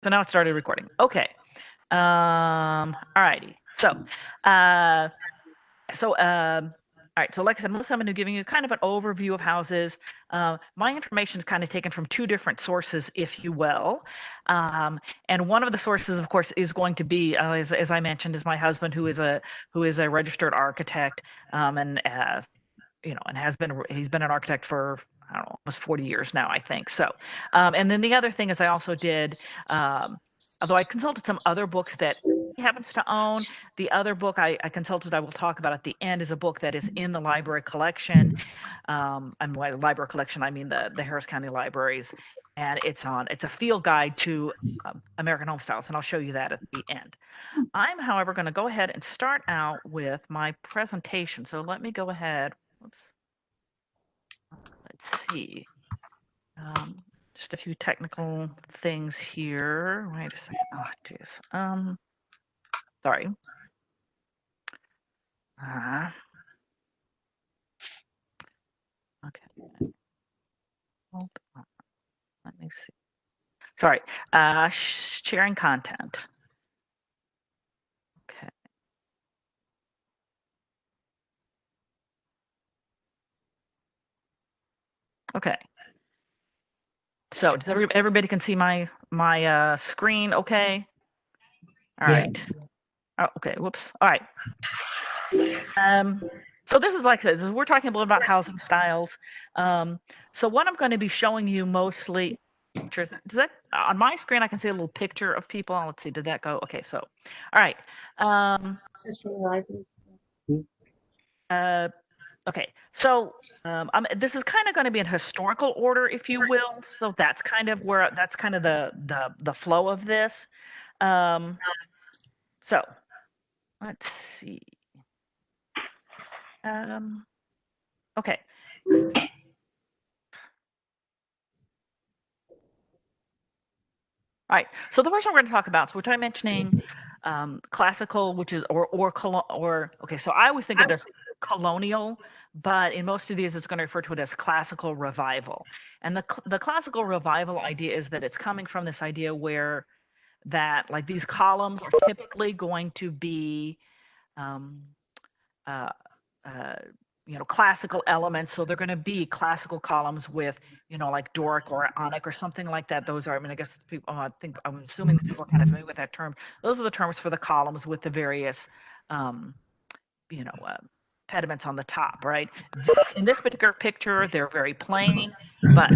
So now it started recording. Okay. All righty. So, all right. So, like I said, most I'm going to be giving you kind of an overview of houses. My information is kind of taken from two different sources, if you will. And one of the sources, of course, is going to be, as I mentioned, is my husband, who is a registered architect, and and he's been an architect for, I don't know, almost 40 years now, I think. So, and then the other thing is I also did, although I consulted some other books that he happens to own. The other book I consulted, I will talk about at the end, is a book that is in the library collection. I'm by the library collection, I mean the Harris County Libraries, and it's a field guide to American home styles, and I'll show you that at the end. I'm, however, going to go ahead and start out with my presentation. So let me go ahead. Whoops. Let's see. Just a few technical things here. Wait a second. Oh, geez. Sorry. Okay. Hold on. Let me see. Sorry. Sharing content. Okay. Okay. So does everybody can see my screen? Okay. All right. Oh, okay. Whoops. All right. So this is, like I said, we're talking a little about housing styles. So what I'm going to be showing you mostly, does that, on my screen, I can see a little picture of people. Let's see, did that go? Okay, so, all right. Okay, so this is kind of going to be in historical order, if you will. So that's kind of the flow of this. So let's see. Okay. All right. So the first one we're going to talk about, so we're talking mentioning classical, which is okay. So I always think of it as colonial, but in most of these, it's going to refer to it as classical revival. And the classical revival idea is that it's coming from this idea where that, like, these columns are typically going to be classical elements. So they're going to be classical columns with, like Doric or Ionic or something like that. Those are, I mean, I guess people, I'm assuming that people are kind of familiar with that term. Those are the terms for the columns with the various, pediments on the top, right? In this particular picture, they're very plain, but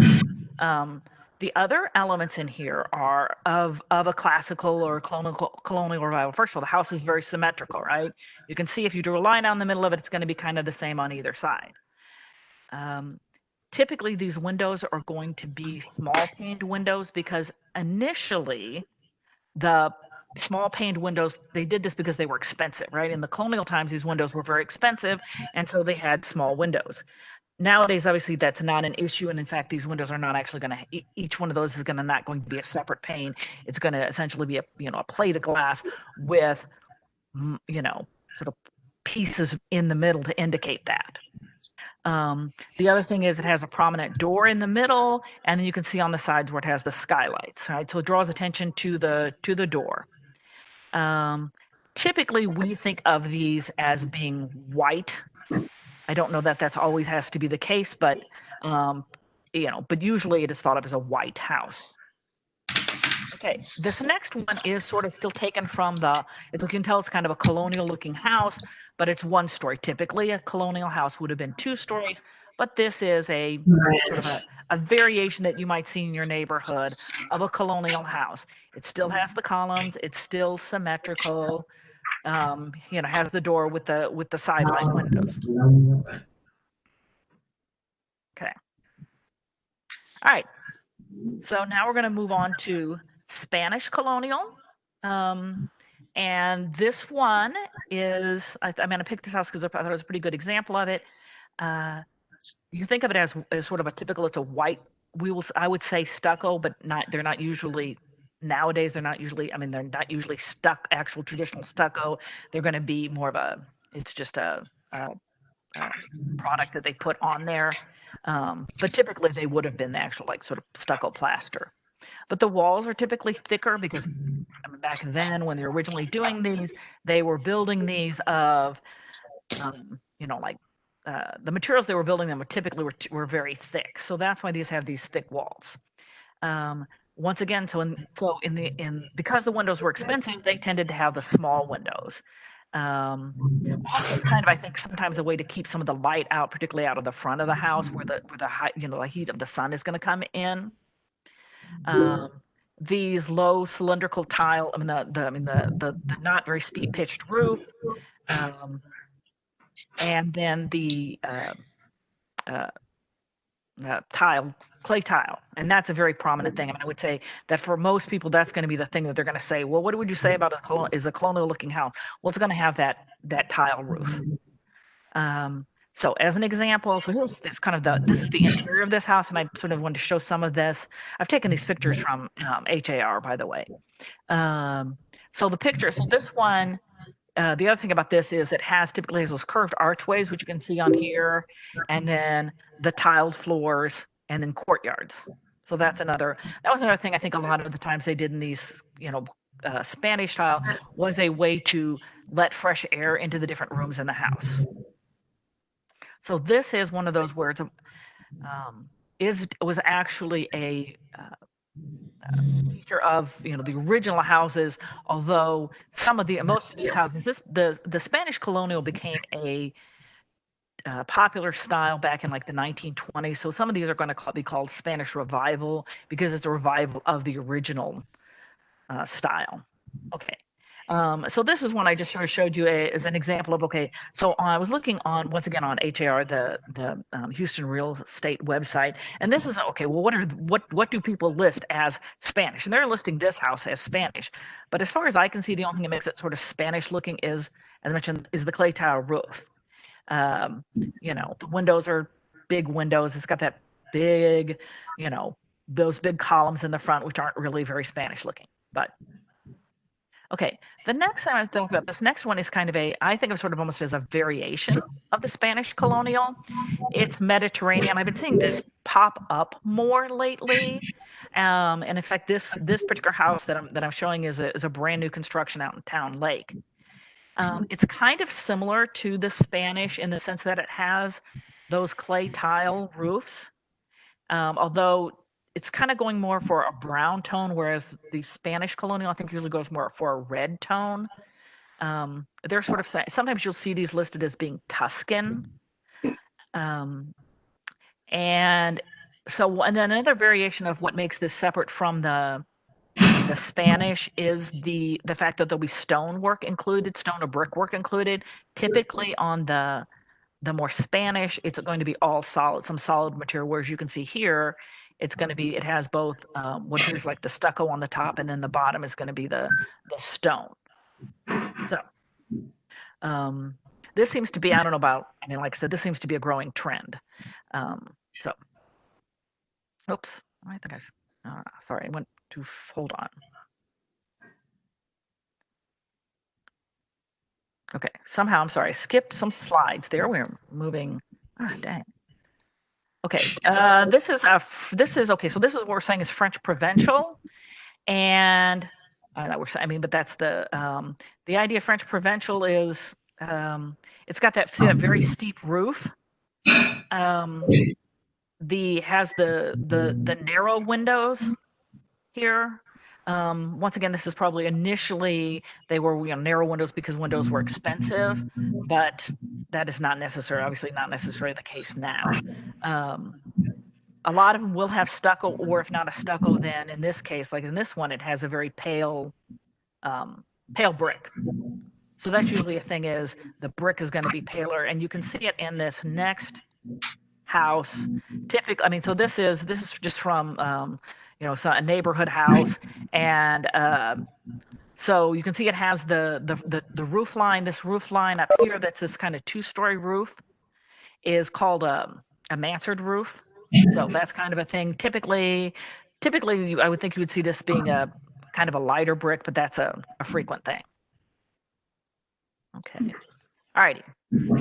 the other elements in here are of a classical or colonial revival. First of all, the house is very symmetrical, right? You can see if you drew a line down the middle of it, it's going to be kind of the same on either side. Typically, these windows are going to be small paned windows because initially the small paned windows, they did this because they were expensive, right? In the colonial times, these windows were very expensive, and so they had small windows. Nowadays, obviously, that's not an issue, and in fact, these windows are not actually going to. Each one of those is not going to be a separate pane. It's going to essentially be a plate of glass with sort of pieces in the middle to indicate that. The other thing is it has a prominent door in the middle, and then you can see on the sides where it has the skylights, right? So it draws attention to the door. Typically, we think of these as being white. I don't know that that's always has to be the case, but but usually it is thought of as a white house. Okay, this next one is sort of still taken from you can tell it's kind of a colonial looking house, but it's one story. Typically, a colonial house would have been 2 stories, but this is a sort of a variation that you might see in your neighborhood of a colonial house. It still has the columns, it's still symmetrical, has the door with the sideline windows. Okay. All right. So now we're going to move on to Spanish colonial. And this one is, I'm going to pick this house because I thought it was a pretty good example of it. You think of it as sort of a typical, it's a white, I would say stucco, but they're not usually, nowadays, they're not usually actual traditional stucco. They're going to be more of it's just a product that they put on there. But typically they would have been the actual, like, sort of stucco plaster. But the walls are typically thicker because back then when they were originally doing these, they were building these of, like the materials they were building them typically were very thick. So that's why these have these thick walls. Once again, because the windows were expensive, they tended to have the small windows. Also, it's kind of, I think, sometimes a way to keep some of the light out, particularly out of the front of the house, where the the heat of the sun is going to come in. These low cylindrical tile, the not very steep pitched roof, and then the clay tile, and that's a very prominent thing. I would say that for most people, that's going to be the thing that they're going to say, well, what would you say about a colonial looking house? Well, it's going to have that tile roof. So as an example, so here's this this is the interior of this house, and I sort of wanted to show some of this. I've taken these pictures from HAR, by the way. So the picture, so this one, the other thing about this is it typically has those curved archways, which you can see on here, and then the tiled floors, and then courtyards. So that was another thing I think a lot of the times they did in these, Spanish style, was a way to let fresh air into the different rooms in the house. So this is one of those words. Was actually a feature of the original houses. Although most of these houses, the Spanish colonial became a popular style back in like the 1920s. So some of these are going to be called Spanish Revival because it's a revival of the original style. Okay. So this is one I just sort of showed you as an example of, okay, so I was looking once again on HAR, the Houston real estate website, and this is, okay, well, what do people list as Spanish? And they're listing this house as Spanish. But as far as I can see, the only thing that makes it sort of Spanish looking is, as I mentioned, is the clay tile roof. The windows are big windows. It's got that big, those big columns in the front, which aren't really very Spanish looking, but okay, the next time I talk about this next one is I think of sort of almost as a variation of the Spanish colonial. It's Mediterranean. I've been seeing this pop up more lately. And in fact, this particular house that I'm showing is a brand new construction out in Town Lake. It's kind of similar to the Spanish in the sense that it has those clay tile roofs, although it's kind of going more for a brown tone, whereas the Spanish colonial, I think, usually goes more for a red tone. They're sort of sometimes you'll see these listed as being Tuscan. And then another variation of what makes this separate from the Spanish is the fact that there'll be stone or brickwork included. Typically on the more Spanish, it's going to be all some solid material, whereas you can see here, it has both what appears like the stucco on the top, and then the bottom is going to be the stone. So this seems to be, I don't know about, like I said, this seems to be a growing trend. Oops, I think sorry, I went to, hold on. Okay, somehow, I'm sorry, I skipped some slides there. We're moving, dang. Okay, this is okay. So this is what we're saying is French Provincial, and but that's the idea of French Provincial is it's got that very steep roof. Has the narrow windows here. Once again, this is probably initially they were narrow windows because windows were expensive, but that is obviously not necessarily the case now. A lot of them will have stucco, or if not a stucco, then in this case, like in this one, it has a very pale brick. So that's usually a thing, is the brick is going to be paler, and you can see it in this next house. Typically, so this is just from a neighborhood house, and so you can see it has the roof line. This roof line up here, that's this kind of 2-story roof, is called a mansard roof. So that's kind of a thing. Typically, I would think you would see this being a kind of a lighter brick, but that's a frequent thing. Okay. All righty.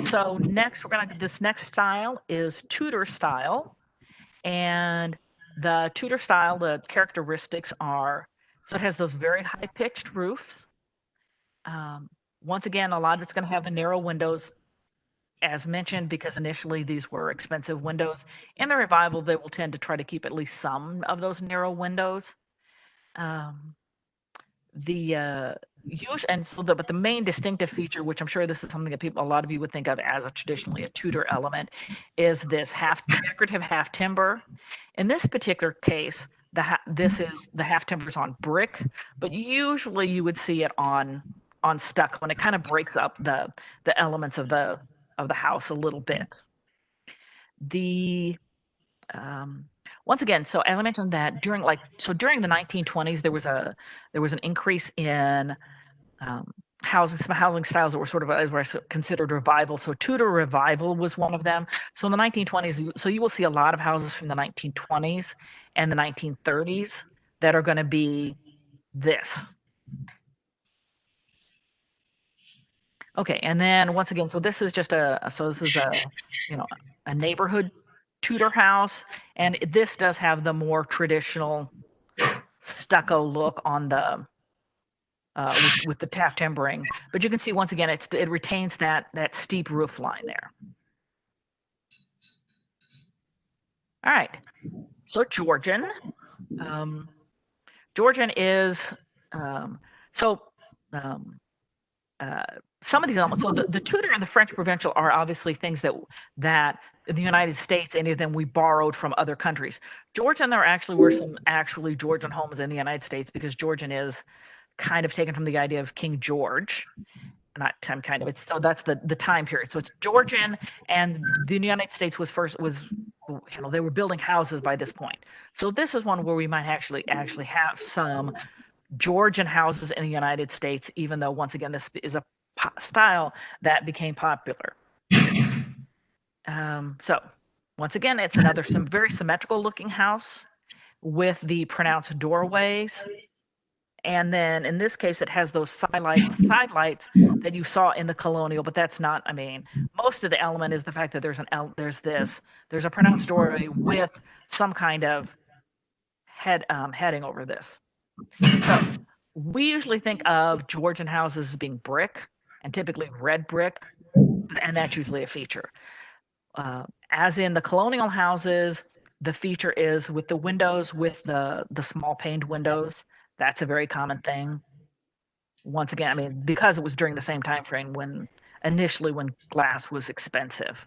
So next, this next style is Tudor style, and The Tudor style, the characteristics are, so it has those very high-pitched roofs. Once again, a lot of it's going to have the narrow windows, as mentioned, because initially these were expensive windows. In the revival, they will tend to try to keep at least some of those narrow windows. But the main distinctive feature, which I'm sure this is something that a lot of you would think of as traditionally a Tudor element, is this decorative half timber. In this particular case, the half timber is on brick, but usually you would see it on stucco, and it kind of breaks up the elements of the house a little bit. Once again, so as I mentioned that during the 1920s, there was an increase in some housing styles that were sort of as were considered revival. So Tudor revival was one of them. So in the 1920s, so you will see a lot of houses from the 1920s and the 1930s that are going to be this. Okay, and then once again, so this is just a neighborhood Tudor house, and this does have the more traditional stucco look on the with the half timbering, but you can see once again it retains that steep roof line there. All right, so Georgian. Georgian is some of these elements. So the Tudor and the French provincial are obviously things that in the United States, any of them we borrowed from other countries. Georgian, there actually were some Georgian homes in the United States, because Georgian is kind of taken from the idea of King George. So that's the time period. So it's Georgian, and the United States they were building houses by this point. So this is one where we might actually have some Georgian houses in the United States, even though once again this is a style that became popular. So once again, it's another very symmetrical looking house with the pronounced doorways. And then in this case, it has those side lights that you saw in the Colonial, but that's not, most of the element is the fact that there's a pronounced doorway with some kind of heading over this. So we usually think of Georgian houses as being brick, and typically red brick, and that's usually a feature. As in the Colonial houses, the feature is with the windows with the small paned windows. That's a very common thing. Once again, because it was during the same time frame when glass was expensive.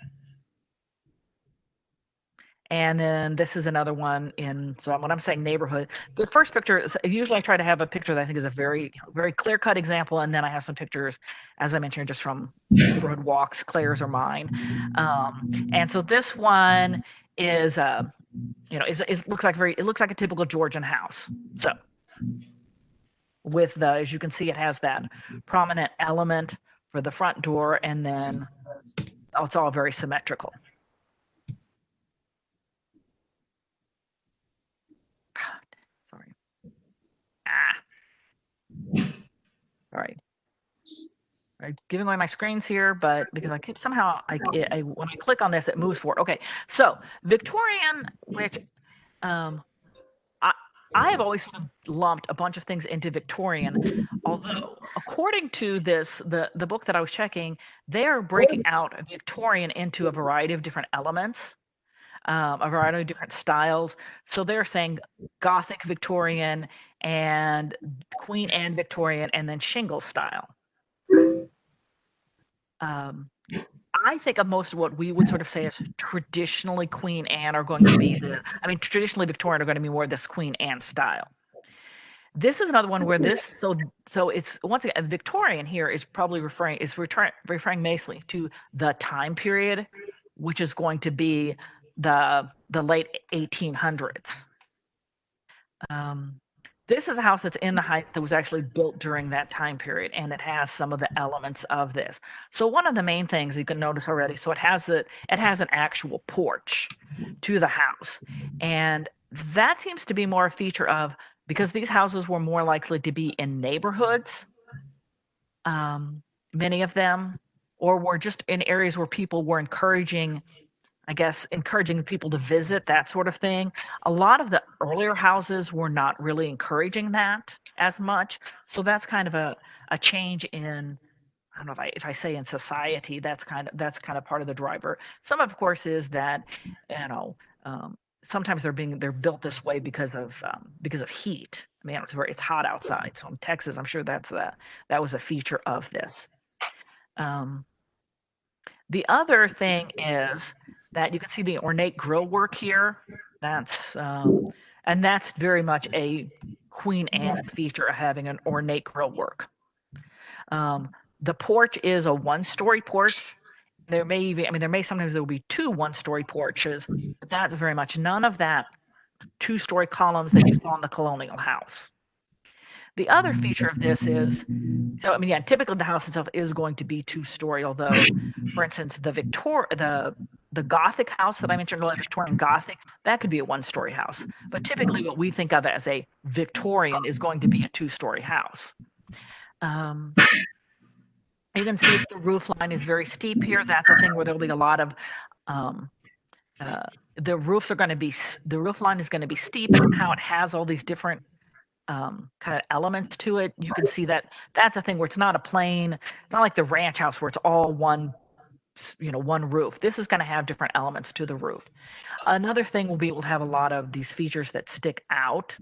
And then this is another one so when I'm saying neighborhood, the first picture is, usually I try to have a picture that I think is a very, very clear-cut example, and then I have some pictures, as I mentioned, just from neighborhood walks, Claire's or mine. And so this one is, it looks like a typical Georgian house. So with as you can see, it has that prominent element for the front door, and then it's all very symmetrical. Sorry. I'm giving away my screens here, but because I keep when I click on this, it moves forward. Okay, so Victorian, which I have always sort of lumped a bunch of things into Victorian, although according to the book that I was checking, they are breaking out Victorian into a variety of different elements, a variety of different styles. So they're saying Gothic Victorian and Queen Anne Victorian, and then shingle style. I think of most of what we would sort of say as traditionally Queen Anne are going to be traditionally Victorian are going to be more this Queen Anne style. This is another one where so it's once again Victorian here is probably referring mostly to the time period, which is going to be the late 1800s. This is a house that's in the Heights that was actually built during that time period, and it has some of the elements of this. So one of the main things you can notice already, so it has an actual porch to the house, and that seems to be more a feature of, because these houses were more likely to be in neighborhoods, many of them, or were just in areas where people were encouraging I guess, encouraging people to visit, that sort of thing. A lot of the earlier houses were not really encouraging that as much. So that's kind of a change in, I don't know if I say in society, that's kind of part of the driver. Some, of course, is that, you know, sometimes they're built this way because of heat. I mean, it's hot outside. So in Texas, I'm sure that was a feature of this. The other thing is that you can see the ornate grill work here. That's very much a Queen Anne feature of having an ornate grill work. The porch is a one-story porch. There may sometimes there will be two one-story porches, but that's very much none of that two-story columns that you saw in the colonial house. The other feature of this is, typically the house itself is going to be two-story, although, for instance, the Gothic house that I mentioned earlier, Victorian Gothic, that could be a one-story house. But typically what we think of as a Victorian is going to be a two-story house. You can see that the roof line is very steep here. That's a thing where there'll be a lot of the roof line is going to be steep, and how it has all these different kind of elements to it. You can see that that's a thing where it's not a plain, not like the ranch house where it's all one roof. This is going to have different elements to the roof. Another thing will be able to have a lot of these features that stick out,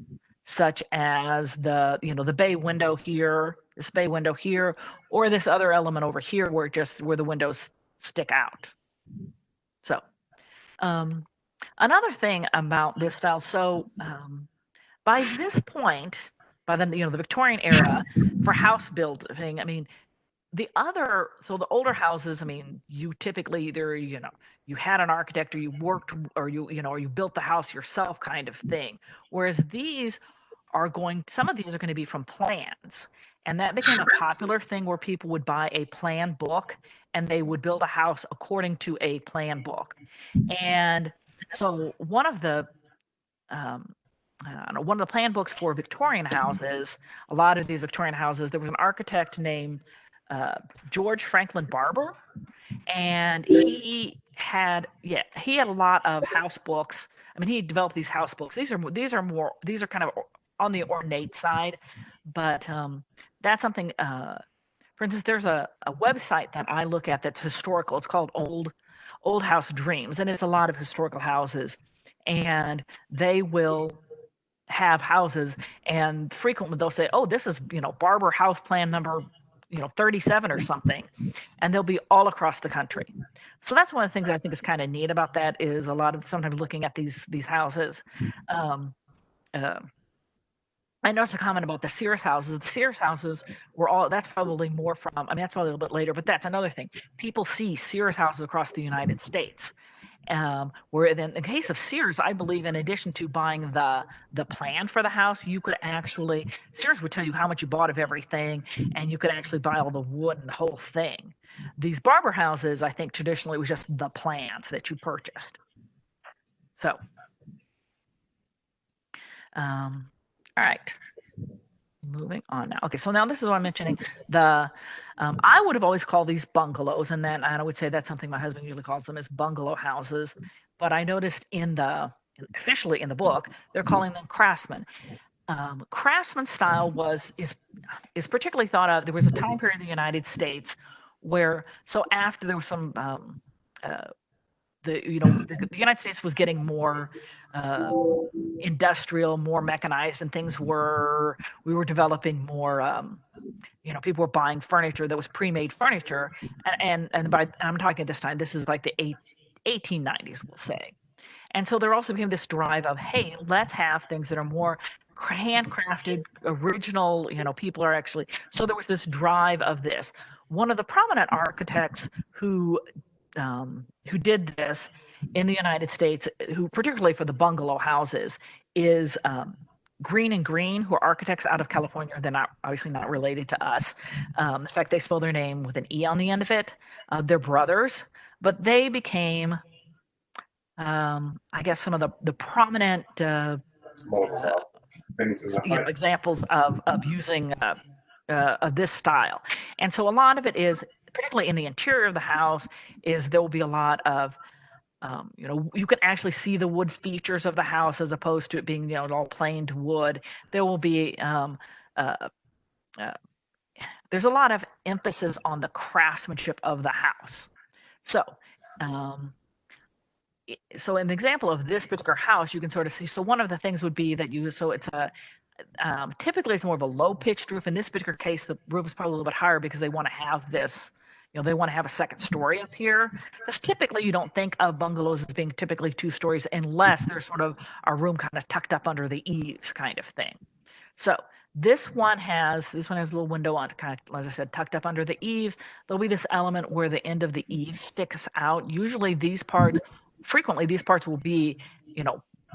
such as the bay window here, this bay window here, or this other element over here where the windows stick out. So another thing about this style, by this point, by the Victorian era, for house building, the older houses, you typically either you had an architect, or you worked, or you built the house yourself, kind of thing. Whereas some of these are going to be from plans, and that became a popular thing where people would buy a plan book and they would build a house according to a plan book. And so one of the plan books for Victorian houses, a lot of these Victorian houses, there was an architect named George Franklin Barber, and he had a lot of house books. He developed these house books. These are kind of on the ornate side, but that's something. For instance, there's a website that I look at that's historical. It's called Old House Dreams, and it's a lot of historical houses, and they will have houses, and frequently they'll say, oh, this is Barber house plan number 37 or something, and they'll be all across the country. So that's one of the things I think is kind of neat about that, is a lot of sometimes looking at these houses. I noticed a comment about the Sears houses. The Sears houses that's probably more from, that's probably a little bit later, but that's another thing. People see Sears houses across the United States. Where then in the case of Sears, I believe in addition to buying the plan for the house, you could actually, Sears would tell you how much you bought of everything, and you could actually buy all the wood and the whole thing. These Barber houses, I think traditionally was just the plans that you purchased. So, all right, moving on now. Okay, so now this is what I'm mentioning. I would have always called these bungalows, and then I would say that's something my husband usually calls them, as bungalow houses. But I noticed officially in the book, they're calling them Craftsman. Craftsman style is particularly thought of. There was a time period in the United States where, after there was some the United States was getting more industrial, more mechanized, and we were developing more. People were buying furniture that was pre-made furniture, and I'm talking at this time. This is like the 1890s, we'll say. And so there also became this drive of, hey, let's have things that are more handcrafted, original. People are actually. So there was this drive of this. One of the prominent architects who did this in the United States, who particularly for the bungalow houses, is Green and Green, who are architects out of California. They're obviously not related to us. In fact, they spell their name with an E on the end of it. They're brothers, but they became, I guess, some of the prominent examples of using of this style. And so a lot of it is, particularly in the interior of the house, is there will be a lot of you can actually see the wood features of the house as opposed to it being, all planed wood. There will be uh, uh, there's a lot of emphasis on the craftsmanship of the house. So, um, so in the example of this particular house, you can sort of see. So one of the things would be that it's a typically it's more of a low pitched roof. In this particular case, the roof is probably a little bit higher because they want to have this. They want to have a second story up here. Because typically you don't think of bungalows as being typically 2 stories unless there's sort of a room kind of tucked up under the eaves kind of thing. So this one has a little window on, kind of, as I said, tucked up under the eaves. There'll be this element where the end of the eaves sticks out. Frequently these parts will be,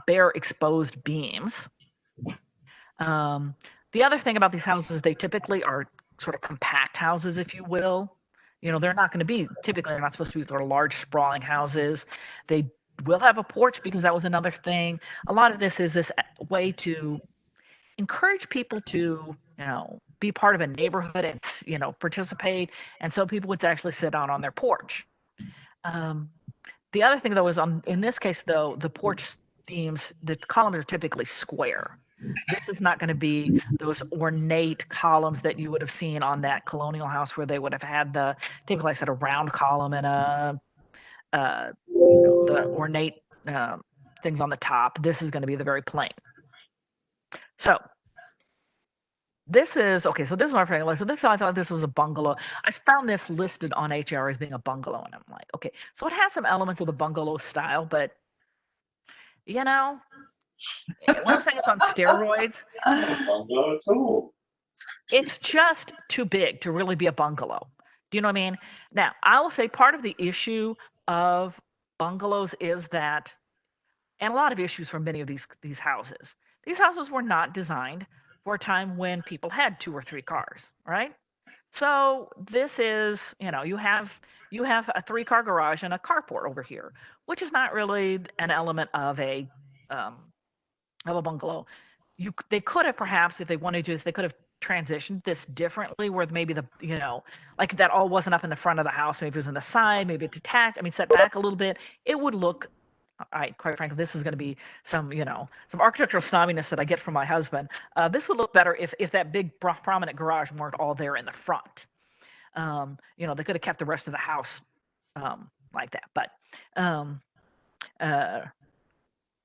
bare exposed beams. The other thing about these houses, they typically are sort of compact houses, if you will. They're not going to be, typically they're not supposed to be sort of large sprawling houses. They will have a porch because that was another thing. A lot of this is this way to encourage people to, be part of a neighborhood and, participate. And so people would actually sit out on their porch. The other thing, though, is in this case, though, the porch beams, the columns are typically square. This is not going to be those ornate columns that you would have seen on that colonial house where they would have had typically, like I said, a round column and the ornate things on the top. This is going to be the very plain. So this is okay. So this is my friend. So I thought this was a bungalow. I found this listed on HR as being a bungalow, and I'm like, okay. So it has some elements of the bungalow style, but what I'm saying, it's on steroids. Bungalow too. It's just too big to really be a bungalow. Do you know what I mean? Now, I will say part of the issue of bungalows is that, and a lot of issues for many of these houses. These houses were not designed for a time when people had 2 or 3 cars, right? So this is, you have a 3-car garage and a carport over here, which is not really an element of a bungalow. They could have, perhaps, if they wanted to, they could have transitioned this differently, where maybe like that all wasn't up in the front of the house, maybe it was on the side, maybe it detached. Set back a little bit. It would look, quite frankly, this is going to be some architectural snobbiness that I get from my husband. This would look better if that big prominent garage weren't all there in the front. They could have kept the rest of the house like that. But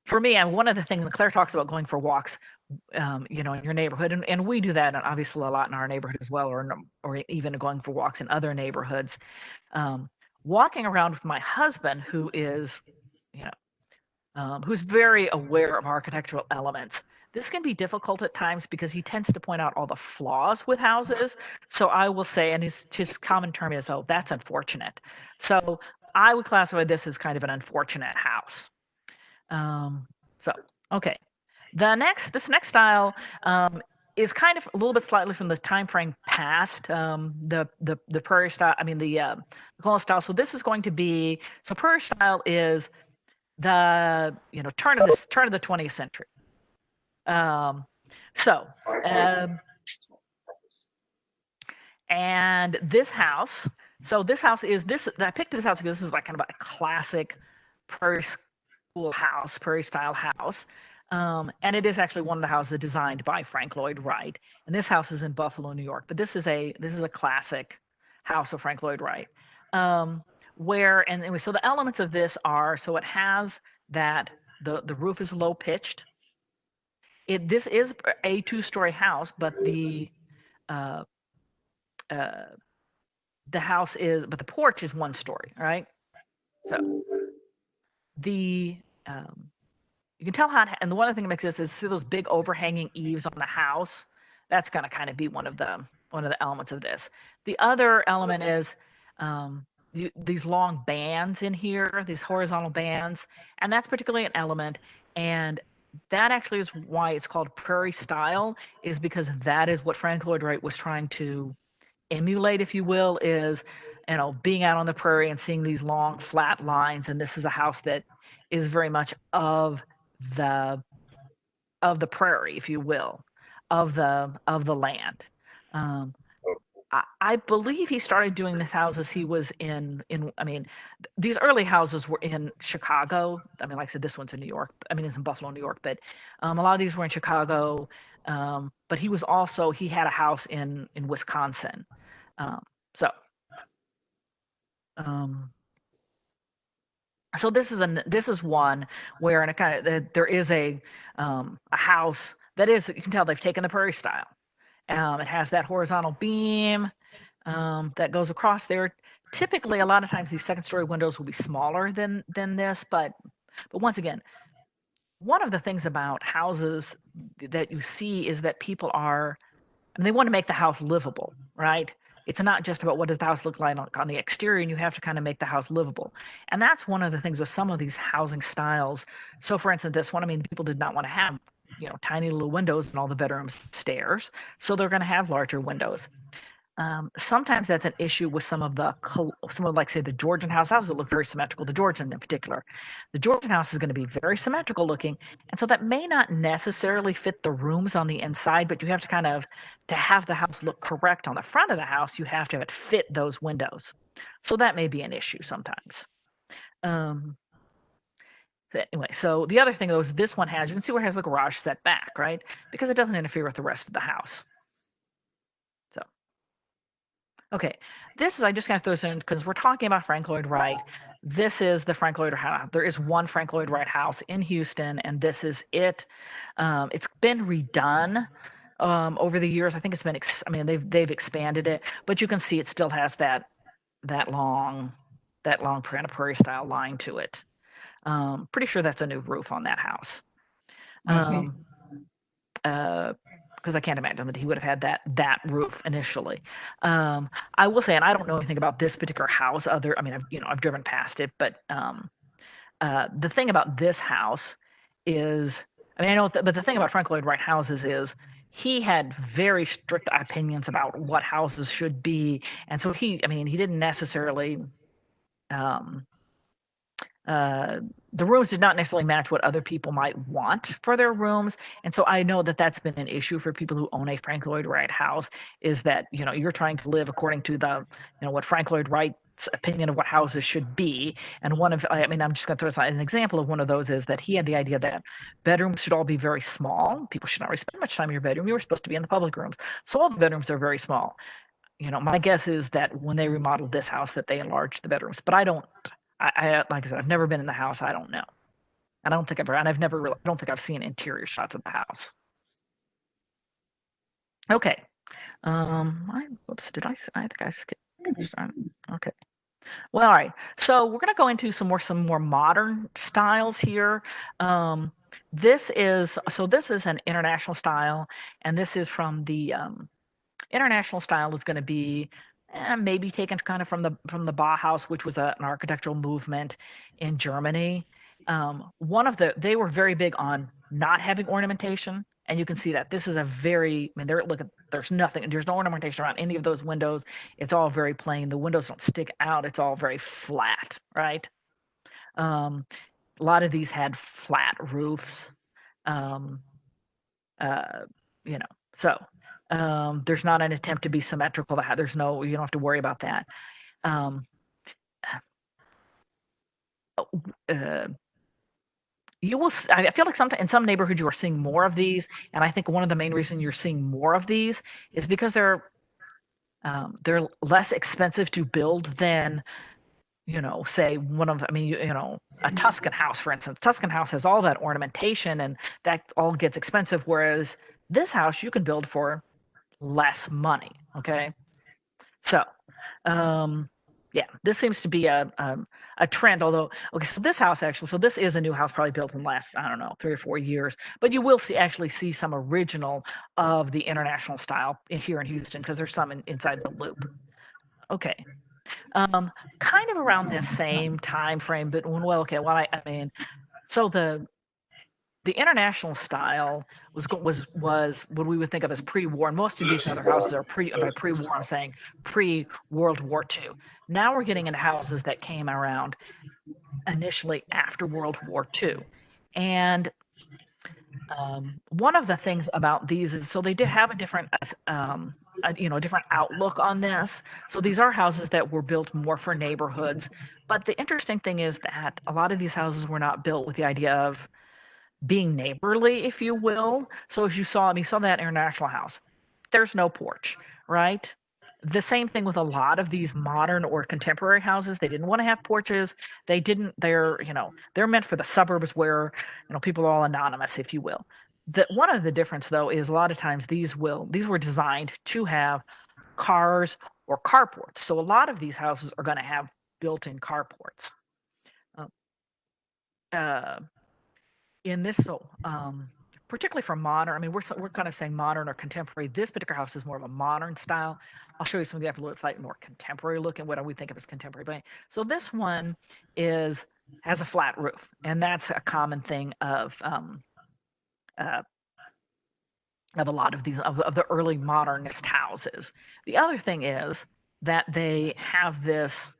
for me, and one of the things that Claire talks about, going for walks, in your neighborhood, and we do that, and obviously a lot in our neighborhood as well, or even going for walks in other neighborhoods. Walking around with my husband, who is, who's very aware of architectural elements. This can be difficult at times because he tends to point out all the flaws with houses. So I will say, and his common term is, "Oh, that's unfortunate." So I would classify this as kind of an unfortunate house. Okay. This next style is kind of a little bit slightly from the time frame past the prairie style. The colonial style. So this is going to be, prairie style is the turn of the 20th century. And this house. So this house is this. I picked this house because this is like kind of a classic prairie school house, prairie style house. And it is actually one of the houses designed by Frank Lloyd Wright. And this house is in Buffalo, New York. But this is a classic house of Frank Lloyd Wright. So the elements of this are, so it has that the roof is low pitched. This is a 2-story house, but the porch is 1 story, right? So you can tell and the one thing that makes this is, see those big overhanging eaves on the house. That's going to kind of be one of the elements of this. The other element is these long bands in here, these horizontal bands, and that's particularly an element. And that actually is why it's called prairie style, is because that is what Frank Lloyd Wright was trying to emulate, if you will, is being out on the prairie and seeing these long flat lines. And this is a house that is very much of the prairie, if you will, of the land. I believe he started doing this houses. He was I mean, these early houses were in Chicago. I mean, like I said, this one's in New York. I mean, it's in Buffalo, New York, but a lot of these were in Chicago. But he had a house in Wisconsin. Um, so, um, so this is one where in a kind of there is a house that is, you can tell they've taken the Prairie style. It has that horizontal beam that goes across there. Typically, a lot of times these second story windows will be smaller than this, but once again, one of the things about houses that you see is that people are, I mean, they want to make the house livable, right? It's not just about what does the house look like on the exterior, and you have to kind of make the house livable. And that's one of the things with some of these housing styles. So for instance, this one, I mean, people did not want to have, tiny little windows in all the bedrooms, stairs. So they're going to have larger windows. Sometimes that's an issue with some of like say the Georgian houses that look very symmetrical, the Georgian in particular. The Georgian house is going to be very symmetrical looking, and so that may not necessarily fit the rooms on the inside, but you have to to have the house look correct on the front of the house, you have to have it fit those windows. So that may be an issue sometimes. Anyway, so the other thing though is this one has, you can see where it has the garage set back, right? Because it doesn't interfere with the rest of the house. Okay, I just kind of throw this in because we're talking about Frank Lloyd Wright. This is the Frank Lloyd Wright. There is one Frank Lloyd Wright house in Houston, and this is it. It's been redone over the years. I think it's been, I mean, they've expanded it, but you can see it still has that long kind of prairie style line to it. Pretty sure that's a new roof on that house. Because I can't imagine that he would have had that roof initially. I will say, and I don't know anything about this particular house. I mean, I've driven past it, but the thing about this house is, I mean, I know, but the thing about Frank Lloyd Wright houses is he had very strict opinions about what houses should be, and so he didn't necessarily. The rooms did not necessarily match what other people might want for their rooms. And so I know that that's been an issue for people who own a Frank Lloyd Wright house, is that, you're trying to live according to what Frank Lloyd Wright's opinion of what houses should be. And I'm just going to throw this as an example of one of those is that he had the idea that bedrooms should all be very small. People should not really spend much time in your bedroom. You were supposed to be in the public rooms. So all the bedrooms are very small. My guess is that when they remodeled this house that they enlarged the bedrooms, but I like I said, I've never been in the house. I don't know. I don't think I've seen interior shots of the house. Okay. Oops, I think I skipped. Okay. Well, all right. So we're going to go into some more modern styles here. This is an international style, and this is from the international style is going to be maybe taken kind of from the Bauhaus, which was an architectural movement in Germany. They were very big on not having ornamentation, and you can see that this is there's no ornamentation around any of those windows. It's all very plain. The windows don't stick out. It's all very flat, right? A lot of these had flat roofs. So there's not an attempt to be symmetrical. You don't have to worry about that. You will. I feel like sometimes in some neighborhoods you are seeing more of these, and I think one of the main reasons you're seeing more of these is because they're less expensive to build than, say a Tuscan house, for instance. Tuscan house has all that ornamentation, and that all gets expensive, whereas this house you can build for less money. Okay, so yeah, this seems to be a trend. Although, okay, so this house this is a new house, probably built in the last, I don't know, 3 or 4 years. But you will see some original of the international style here in Houston, because there's some inside the loop. Okay, kind of around this same time frame, but so the international style was what we would think of as pre-war. And most of these other houses are by pre-war, I'm saying pre-World War II. Now we're getting into houses that came around initially after World War II. And one of the things about these is, so they did have a different a different outlook on this. So these are houses that were built more for neighborhoods. But the interesting thing is that a lot of these houses were not built with the idea of being neighborly, if you will. So as you saw that international house, there's no porch, right? The same thing with a lot of these modern or contemporary houses. They didn't want to have porches. They're meant for the suburbs where, people are all anonymous, if you will. One of the difference though is a lot of times these were designed to have cars or carports. So a lot of these houses are going to have built-in carports. Uh, Particularly for modern, I mean, we're kind of saying modern or contemporary. This particular house is more of a modern style. I'll show you some examples. It's like more contemporary looking. What do we think of as contemporary? But so this one has a flat roof, and that's a common thing of a lot of these of the early modernist houses. The other thing is that they have this.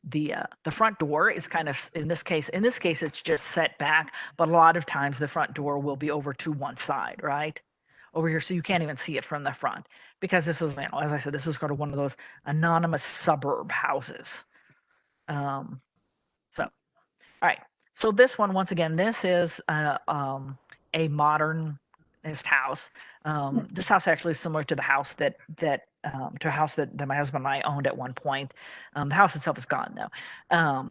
The front door is kind of in this case it's just set back, but a lot of times the front door will be over to one side, right over here, so you can't even see it from the front, because this is, as I said, this is kind of one of those anonymous suburb houses. So all right, so this one, once again, this is a modernist house. This house actually is similar to the house that my husband and I owned at one point. The house itself is gone though.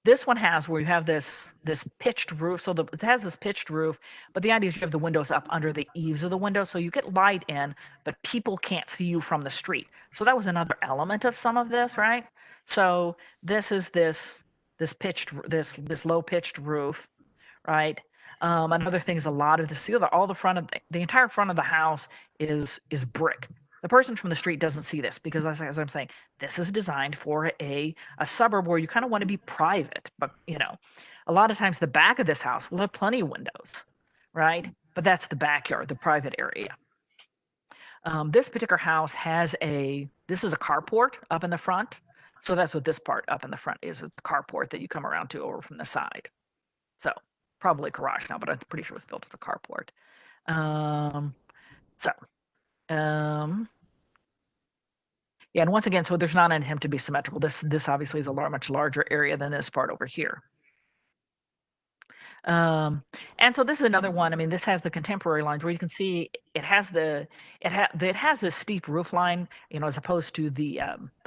This one has where you have this pitched roof. So it has this pitched roof, but the idea is you have the windows up under the eaves of the window, so you get light in, but people can't see you from the street. So that was another element of some of this, right? So this is this low pitched roof, right? Another thing is a lot of the entire front of the house is brick. The person from the street doesn't see this because, as I'm saying, this is designed for a suburb where you kind of want to be private. But a lot of times the back of this house will have plenty of windows, right? But that's the backyard, the private area. This particular house this is a carport up in the front. So that's what this part up in the front is. It's the carport that you come around to over from the side. So probably a garage now, but I'm pretty sure it was built as a carport. Yeah, and once again, so there's not an attempt to be symmetrical. This obviously is a much larger area than this part over here. And so this is another one. I mean, this has the contemporary lines where you can see it has this steep roof line, as opposed to the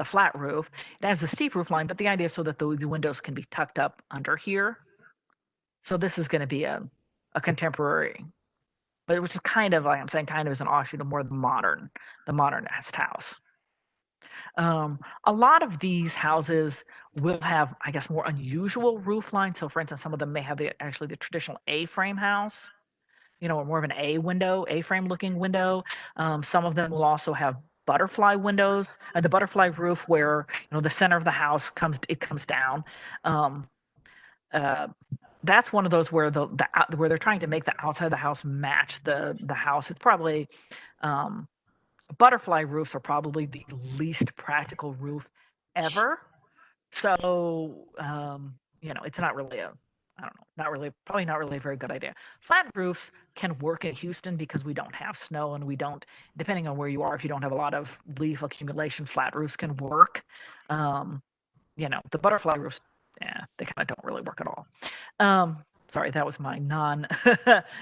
flat roof. It has the steep roof line, but the idea is so that the windows can be tucked up under here. So this is going to be a contemporary, but which is kind of, like I'm saying, kind of is an offshoot of more the modernist house. A lot of these houses will have, I guess, more unusual roof lines. So, for instance, some of them may have the traditional A-frame house, or more of an A-frame looking window. Some of them will also have butterfly windows, the butterfly roof where the center of the house comes down. That's one of those where where they're trying to make the outside of the house match the house. It's probably butterfly roofs are probably the least practical roof ever. So it's not really probably not really a very good idea. Flat roofs can work in Houston because we don't have snow, and we don't, depending on where you are, if you don't have a lot of leaf accumulation, flat roofs can work. The butterfly roofs, they kind of don't really work at all. Sorry, that was my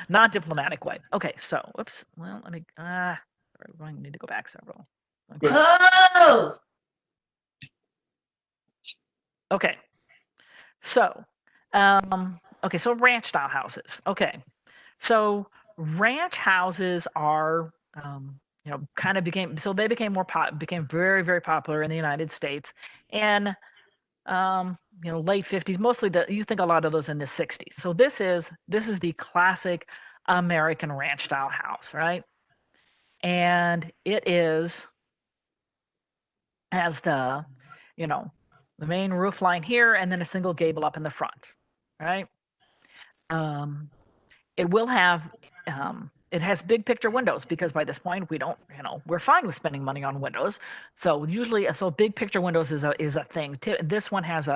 non-diplomatic way. Okay, so whoops. Well, let me. I need to go back several. Okay. Oh! Okay. So, so ranch style houses. Okay. So ranch houses are, they became very, very popular in the United States, and late 50s, mostly you think a lot of those in the 60s. So this is the classic American ranch style house, right? And it has the main roof line here, and then a single gable up in the front, right? It will have it has big picture windows, because by this point we're fine with spending money on windows. So usually, big picture windows is a thing. This one has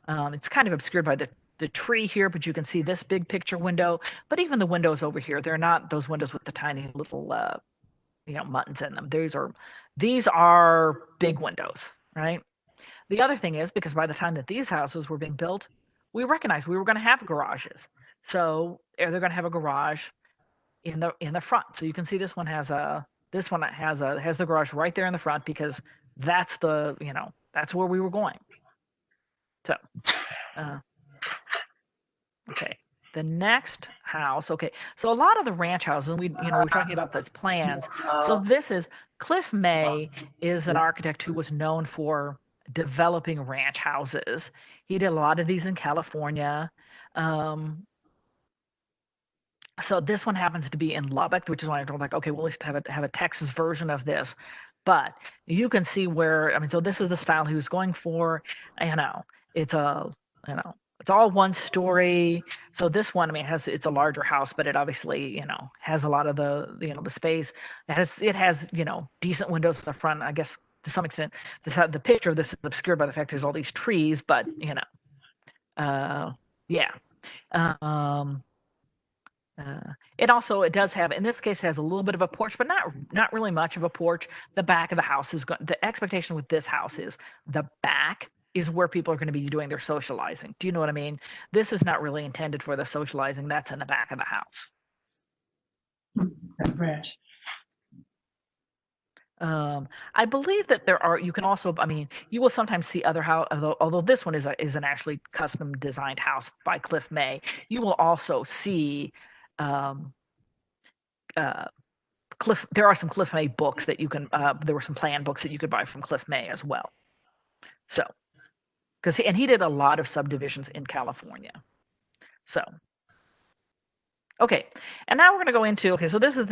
it's kind of obscured by the tree here, but you can see this big picture window. But even the windows over here, they're not those windows with the tiny little muttons in them. These are big windows, right? The other thing is, because by the time that these houses were being built, we recognized we were going to have garages. So they're going to have a garage in the front. So you can see this one has the garage right there in the front, because that's that's where we were going. So okay, the next house. Okay, so a lot of the ranch houses, and we're talking about those plans. So this is Cliff May is an architect who was known for developing ranch houses. He did a lot of these in California. So this one happens to be in Lubbock, which is why I'm like, okay, we'll at least have a Texas version of this. But you can see where, I mean, so this is the style he was going for. It's it's all one story. So this one, I mean, it's a larger house, but it obviously, has a lot of the space. It has decent windows in the front. I guess to some extent, the picture of this is obscured by the fact there's all these trees, but yeah. It does have, in this case, it has a little bit of a porch, but not really much of a porch. The back of the house the expectation with this house is the back is where people are going to be doing their socializing. Do you know what I mean? This is not really intended for the socializing. That's in the back of the house. Right. I believe that you can also, I mean, you will sometimes see other house, although this one is an actually custom designed house by Cliff May. You will also see there are some Cliff May books that you can, there were some plan books that you could buy from Cliff May as well. So, and he did a lot of subdivisions in California. So, okay, and now we're going to go into, so this is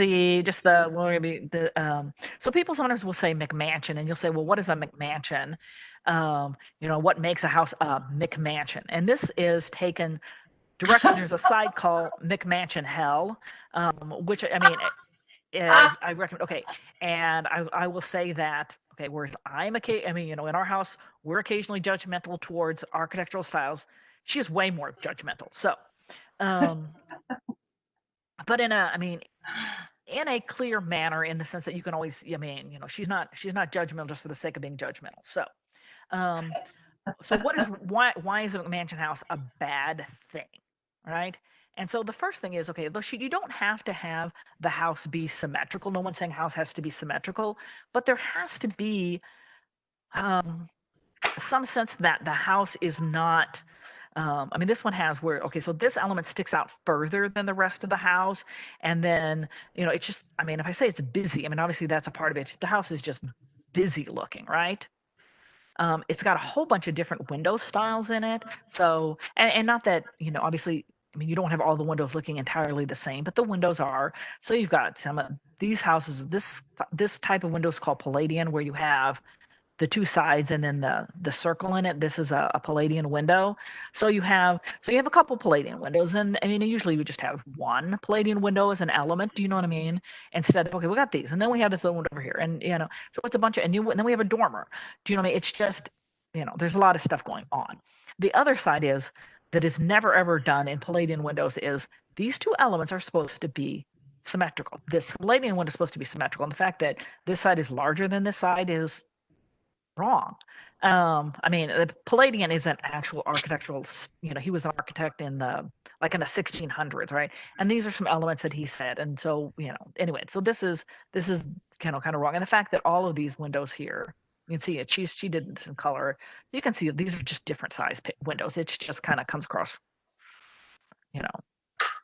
so people sometimes will say McMansion, and you'll say, well, what is a McMansion? What makes a house a McMansion? And this is taken directly, there's a site called McMansion Hell, which, I mean, I recommend, okay, and I will say that, okay, whereas in our house, we're occasionally judgmental towards architectural styles. She is way more judgmental. So, but in a clear manner, in the sense that you can always, she's not judgmental just for the sake of being judgmental. So, why is a McMansion house a bad thing, right? And so the first thing is, okay, you don't have to have the house be symmetrical. No one's saying house has to be symmetrical, but there has to be some sense that the house is not, this one has where, okay, so this element sticks out further than the rest of the house. And then, it's just, if I say it's busy, obviously that's a part of it. The house is just busy looking, right? It's got a whole bunch of different window styles in it. So, and not that, obviously, you don't have all the windows looking entirely the same, but the windows are. So you've got some of these houses, this type of window is called Palladian, where you have the two sides and then the circle in it. This is a Palladian window. So you have a couple Palladian windows, and usually we just have one Palladian window as an element. Do you know what I mean? Instead of, okay, we got these, and then we have this little window over here, and so it's a bunch of, and then we have a dormer. Do you know what I mean? It's just, there's a lot of stuff going on. The other side is that is never ever done in Palladian windows is these two elements are supposed to be symmetrical. This Palladian window is supposed to be symmetrical, and the fact that this side is larger than this side is wrong. The Palladian is an actual architectural, he was an architect in the 1600s, right? And these are some elements that he said. And so, anyway, so this is kind of wrong. And the fact that all of these windows here, you can see it, she did this in color. You can see these are just different size windows. It just kind of comes across,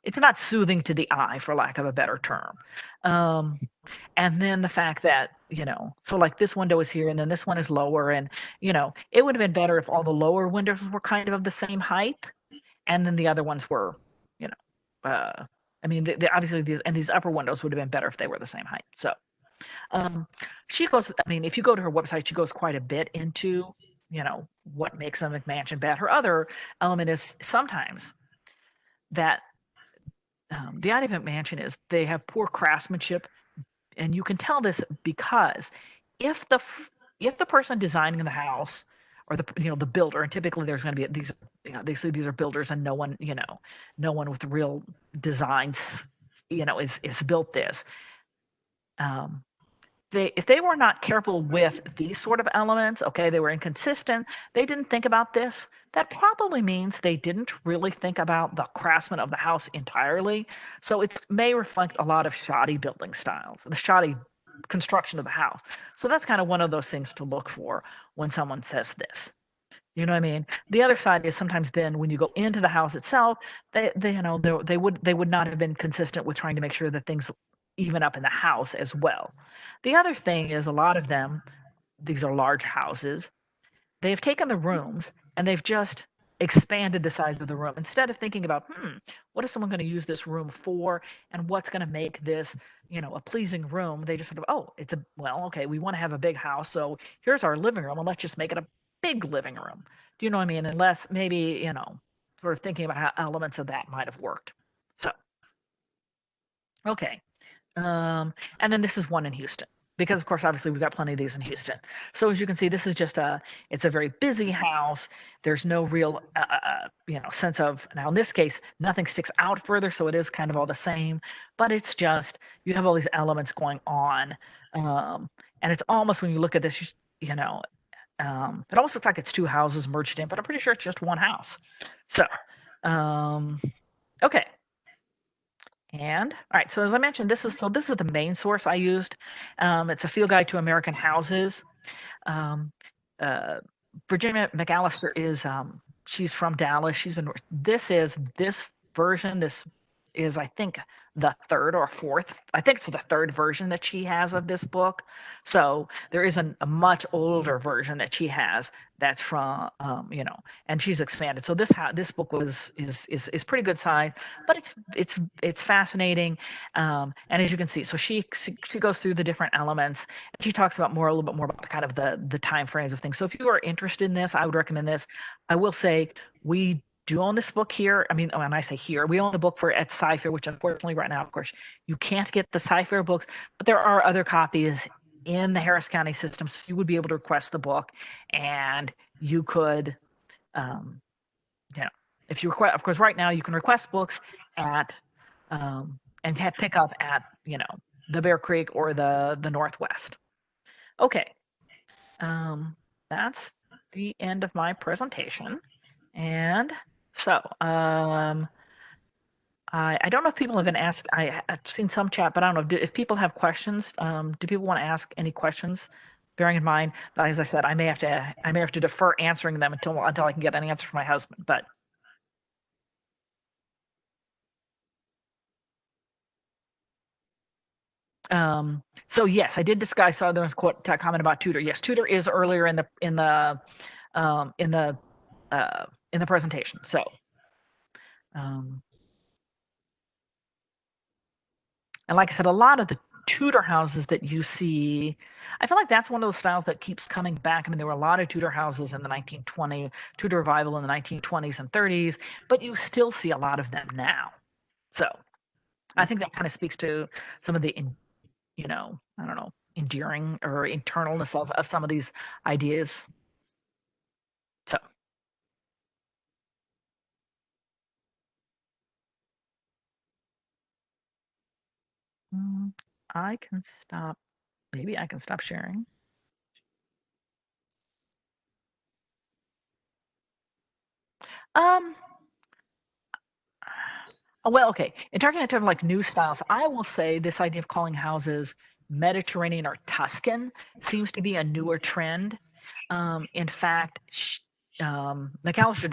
it's not soothing to the eye, for lack of a better term. And then the fact that, so like this window is here and then this one is lower, and, it would have been better if all the lower windows were kind of the same height, and then the other ones were, obviously these upper windows would have been better if they were the same height. So, she goes, if you go to her website, she goes quite a bit into, what makes a McMansion bad. Her other element is sometimes that the idea of McMansion is they have poor craftsmanship, and you can tell this because if the person designing the house, or the builder, and typically there's going to be these obviously these are builders, and no one with real designs, is built this. Um, if they were not careful with these sort of elements, okay, they were inconsistent, they didn't think about this, that probably means they didn't really think about the craftsman of the house entirely. So it may reflect a lot of shoddy building styles, the shoddy construction of the house. So that's kind of one of those things to look for when someone says this. You know what I mean? The other side is sometimes then when you go into the house itself, they would not have been consistent with trying to make sure that things even up in the house as well. The other thing is a lot of them, these are large houses, they've taken the rooms and they've just expanded the size of the room instead of thinking about, what is someone going to use this room for, and what's going to make this, a pleasing room. They just sort of, oh, okay, we want to have a big house, so here's our living room, and let's just make it a big living room. Do you know what I mean? Unless maybe, sort of thinking about how elements of that might have worked. So, okay. And then this is one in Houston, because of course, obviously, we've got plenty of these in Houston. So as you can see, this is just it's a very busy house. There's no real, sense of, now in this case, nothing sticks out further, so it is kind of all the same, but it's just, you have all these elements going on. And it's almost, when you look at this, it almost looks like it's two houses merged in, but I'm pretty sure it's just one house. So, okay. And all right, so as I mentioned, this is the main source I used. It's a Field Guide to American Houses. Virginia McAllister is she's from Dallas. This version. This is, I think, the third or fourth. I think it's the third version that she has of this book. So there is a much older version that she has that's from, and she's expanded. So this book is pretty good size, but it's fascinating. And as you can see, so she goes through the different elements, and she talks about a little bit more about kind of the time frames of things. So if you are interested in this, I would recommend this. I will say we do own this book here. I mean, when I say here, we own the book at Sci-Fair, which unfortunately right now, of course, you can't get the Sci-Fair books, but there are other copies in the Harris County system. So you would be able to request the book, and you could, if you request, of course, right now you can request books at, and pick up at, the Bear Creek or the Northwest. Okay. That's the end of my presentation. And so, I don't know if people have been asked. I've seen some chat, but I don't know if people have questions. Do people want to ask any questions? Bearing in mind that, as I said, I may have to defer answering them until I can get an answer from my husband. But so yes, I did discuss. I saw there was a comment about Tudor. Yes, Tudor is earlier in the presentation. So. And like I said, a lot of the Tudor houses that you see, I feel like that's one of those styles that keeps coming back. I mean, there were a lot of Tudor houses in the 1920s, Tudor Revival in the 1920s and 30s, but you still see a lot of them now. So I think that kind of speaks to some of the, I don't know, endearing or internalness of some of these ideas. So. I can stop. Maybe I can stop sharing. Well, okay. In talking in terms of like new styles, I will say this idea of calling houses Mediterranean or Tuscan seems to be a newer trend. In fact, McAllister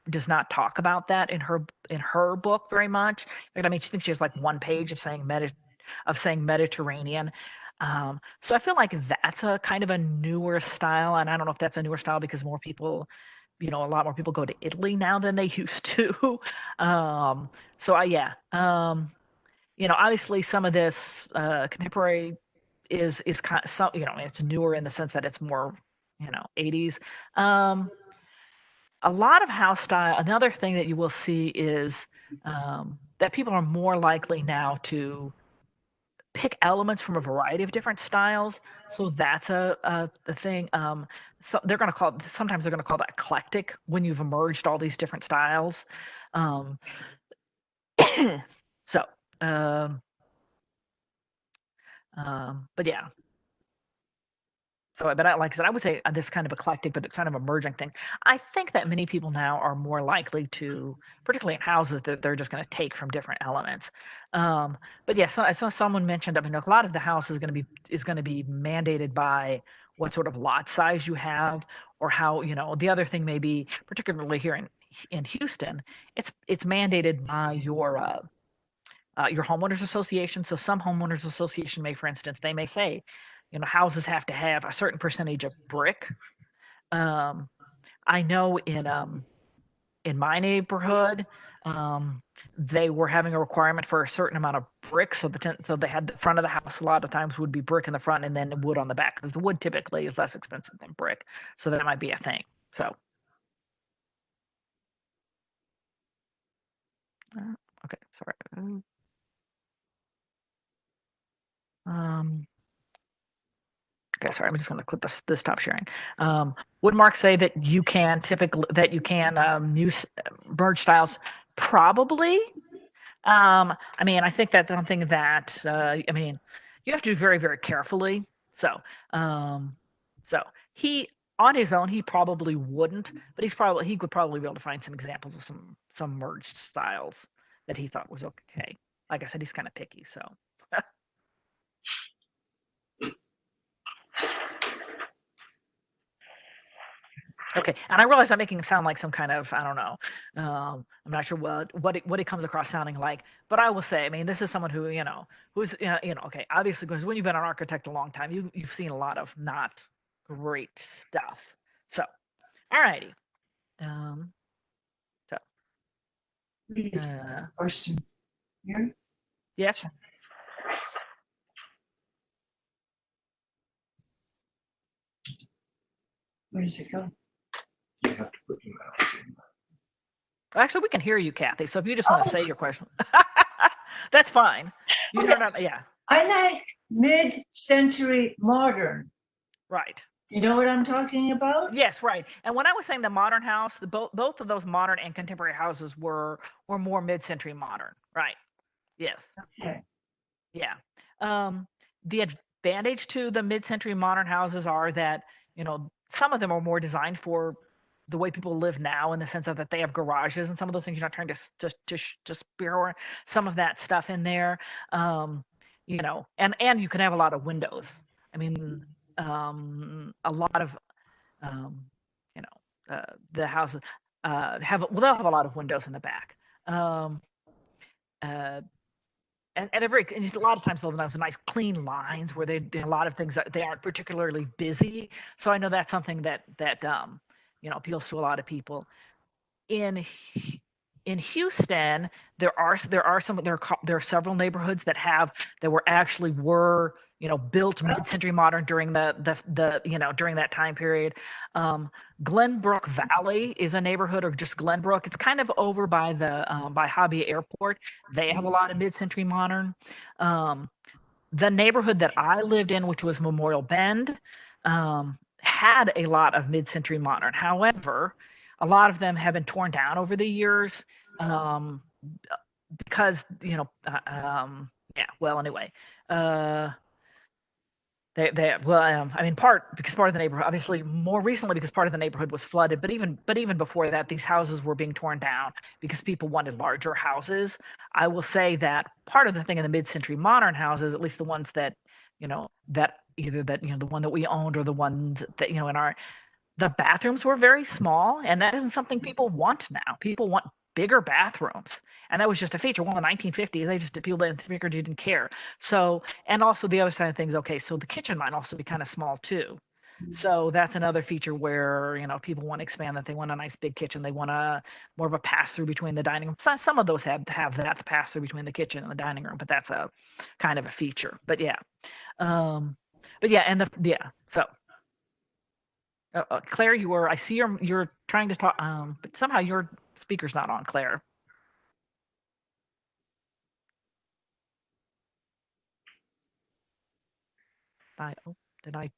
does not talk about that in her book very much. I mean, she thinks she has like one page of saying Mediterranean. So I feel like that's a kind of a newer style, and I don't know if that's a newer style because more people, a lot more people go to Italy now than they used to. So obviously some of this contemporary is kind of some, it's newer in the sense that it's more, 80s. A lot of house style. Another thing that you will see is that people are more likely now to pick elements from a variety of different styles. So that's a thing. So sometimes they're going to call that eclectic when you've merged all these different styles. Um, so, um, but yeah. So, but like I said, I would say this kind of eclectic, but it's kind of a merging thing. I think that many people now are more likely to, particularly in houses, that they're just going to take from different elements. But yes, I saw someone mentioned. I mean, a lot of the house is going to be mandated by what sort of lot size you have, or how the other thing may be, particularly here in Houston, it's mandated by your homeowners association. So some homeowners association may, for instance, they may say, houses have to have a certain percentage of brick. Um, I know in my neighborhood, um, they were having a requirement for a certain amount of brick. So they had the front of the house a lot of times would be brick in the front and then wood on the back, because the wood typically is less expensive than brick. So that might be a thing. So okay, sorry. Um, Okay, sorry, I'm just going to quit this stop sharing. Would Mark say that you can use merge styles? Probably. I mean, I think that's something that I mean, you have to do very, very carefully. So, um, so he on his own he probably wouldn't, but he could probably be able to find some examples of some merged styles that he thought was okay. Like I said, he's kind of picky, so. Okay, and I realize I'm making him sound like some kind of, I don't know. I'm not sure what it comes across sounding like, but I will say, I mean, this is someone who who's okay, obviously, because when you've been an architect a long time, you've seen a lot of not great stuff. So, alrighty. Um, so, Question here. yes. Where does it go? You have to put your mouse in. Actually, we can hear you, Kathy. So if you just want to say your question, that's fine. You turn on, yeah. I like mid-century modern. Right. You know what I'm talking about? Yes, right. And when I was saying the modern house, both of those modern and contemporary houses were more mid-century modern. Right. Yes. Okay. Yeah. The advantage to the mid-century modern houses are that, some of them are more designed for the way people live now, in the sense of that they have garages and some of those things. You're not trying to just spear some of that stuff in there. And you can have a lot of windows. I mean, a lot of um, the houses they'll have a lot of windows in the back. Um, uh, and they're and a lot of times they'll have those nice clean lines where they do a lot of things that they aren't particularly busy. So I know that's something that appeals to a lot of people. In in Houston, there are several neighborhoods that were built mid-century modern during during that time period. Glenbrook Valley is a neighborhood, or just Glenbrook. It's kind of over by by Hobby Airport. They have a lot of mid-century modern. The neighborhood that I lived in, which was Memorial Bend, had a lot of mid-century modern. However, a lot of them have been torn down over the years, because yeah. Well, anyway, I mean, part of the neighborhood, obviously more recently because part of the neighborhood was flooded, but even before that, these houses were being torn down because people wanted larger houses. I will say that part of the thing in the mid-century modern houses, at least the ones that the one that we owned, or the ones that the bathrooms were very small, and that isn't something people want now. People want bigger bathrooms, and that was just a feature. Well, in the 1950s, people didn't care. So, and also the other side of things. Okay, so the kitchen might also be kind of small too. So that's another feature where people want to expand that. They want a nice big kitchen. They want more of a pass through between the dining room. Some of those have that, the pass through between the kitchen and the dining room, but that's a kind of a feature. But yeah, So. Claire, I see you're trying to talk, but somehow your speaker's not on, Claire. did I?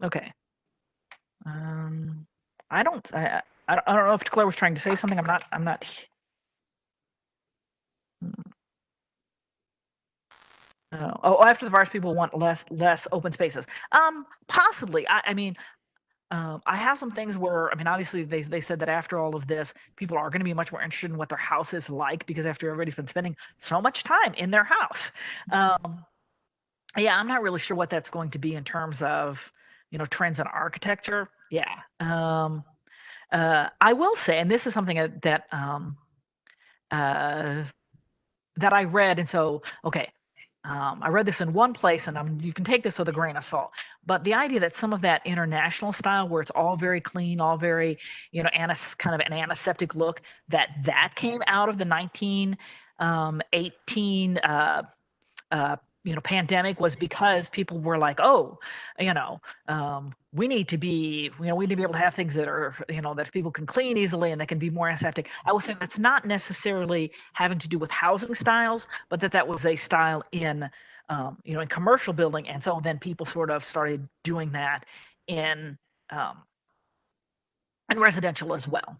Okay. I don't know if Claire was trying to say something. I'm not. After the virus, people want less open spaces. Possibly. I mean, I have some things where, I mean, obviously they said that after all of this, people are going to be much more interested in what their house is like, because after everybody's been spending so much time in their house. Yeah, I'm not really sure what that's going to be in terms of, trends in architecture. Yeah. I will say, and this is something that I read, and so okay, I read this in one place, and you can take this with a grain of salt. But the idea that some of that international style, where it's all very clean, all very, kind of an antiseptic look, that came out of the 1918 pandemic, was because people were like, oh, we need to be able to have things that are, that people can clean easily and that can be more antiseptic. I will say that's not necessarily having to do with housing styles, but that was a style in, in commercial building. And so then people sort of started doing that in residential as well.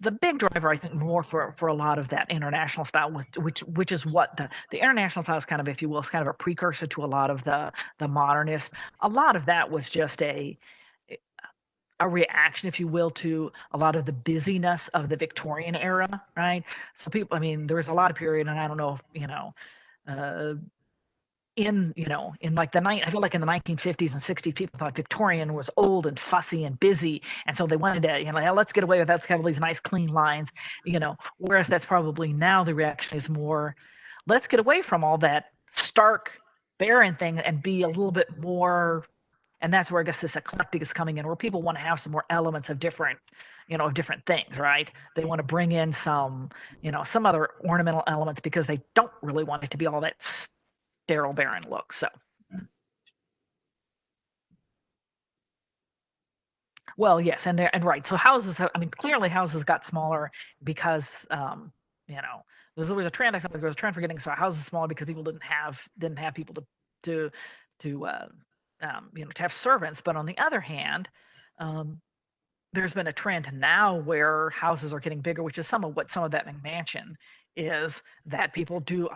The big driver, I think, more for a lot of that international style, which is what the international style is kind of, if you will, is kind of a precursor to a lot of the modernist. A lot of that was just a reaction, if you will, to a lot of the busyness of the Victorian era, right? So people, I mean, there was a lot of period, and I don't know if, in like I feel like in the 1950s and 60s, people thought Victorian was old and fussy and busy, and so they wanted to, let's get away with that. Let's have all these nice clean lines, whereas that's probably now the reaction is more, let's get away from all that stark, barren thing and be a little bit more. And that's where I guess this eclectic is coming in, where people want to have some more elements of different things, right? They want to bring in some other ornamental elements, because they don't really want it to be all that sterile, barren look. So, well, yes, and right. So houses, I mean, clearly houses got smaller because, there's always a trend. I feel like there was a trend for getting houses smaller because people didn't have people to have servants. But on the other hand, there's been a trend now where houses are getting bigger, which is some of that McMansion is, that people do.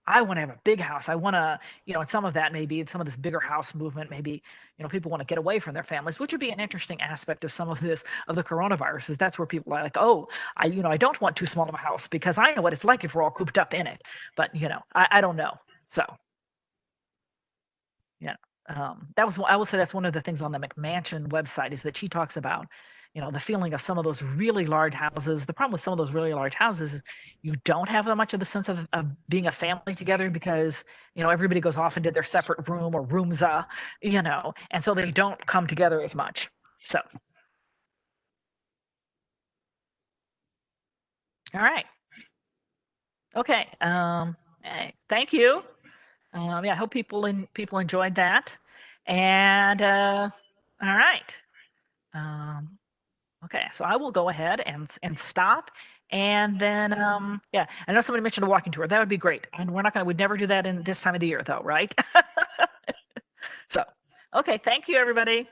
I want to have a big house. I want to, and some of that, maybe some of this bigger house movement, maybe, people want to get away from their families, which would be an interesting aspect of some of the coronavirus. Is that's where people are like, oh, I don't want too small of a house, because I know what it's like if we're all cooped up in it. But, I don't know. So, yeah. I will say that's one of the things on the McMansion website, is that she talks about, the feeling of some of those really large houses. The problem with some of those really large houses is you don't have that much of the sense of being a family together, because, everybody goes off into their separate room or rooms, and so they don't come together as much. So, all right. Okay. Thank you. I hope people enjoyed that. And all right. Okay, so I will go ahead and stop, and then I know somebody mentioned a walking tour. That would be great. And we'd never do that in this time of the year, though, right? So, okay, thank you, everybody.